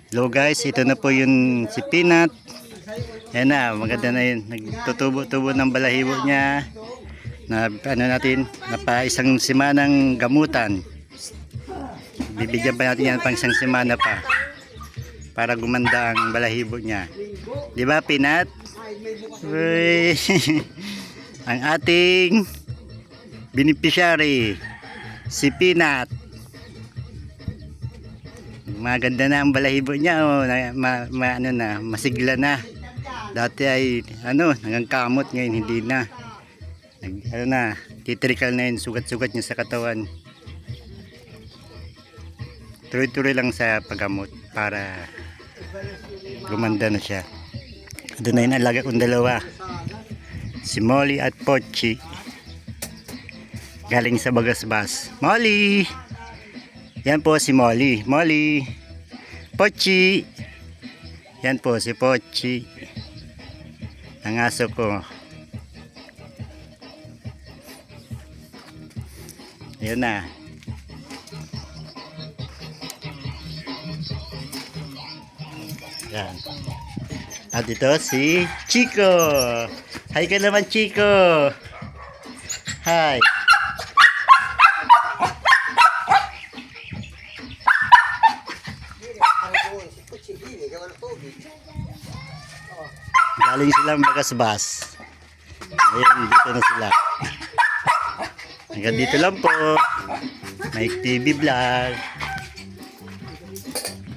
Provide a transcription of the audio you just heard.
Hello guys, ito na po yung si Peanut. Yan na, maganda na yun. Nagtutubo-tubo ng balahibo niya. Na ano natin, napa isang semanang gamutan. Bibigyan pa natin yan pang isang semana pa. Para gumanda ang balahibo niya. Di ba Peanut? Uy. Ang ating beneficiary, si Peanut. Maganda na ang balahibo niya, oh, ano na, masigla na. Dati ay hanggang kamot, ngayon hindi na. Titrikal na yun, sugat-sugat niya sa katawan. Tuloy-tuloy lang sa paggamot para gumanda na siya. Doon na yun alaga kong dalawa, si Molly at Pochi, galing sa Bagasbas. Molly! Yan po si Molly. Molly. Pochi. Yan po si Pochi. Ang aso ko. Ayan na. Yan. At ito si Chico. Hi ka naman, Chico. Hi. Galing silang Bagasbas. Ayun, dito na sila. Hanggang dito lang po. Mike TV Vlog.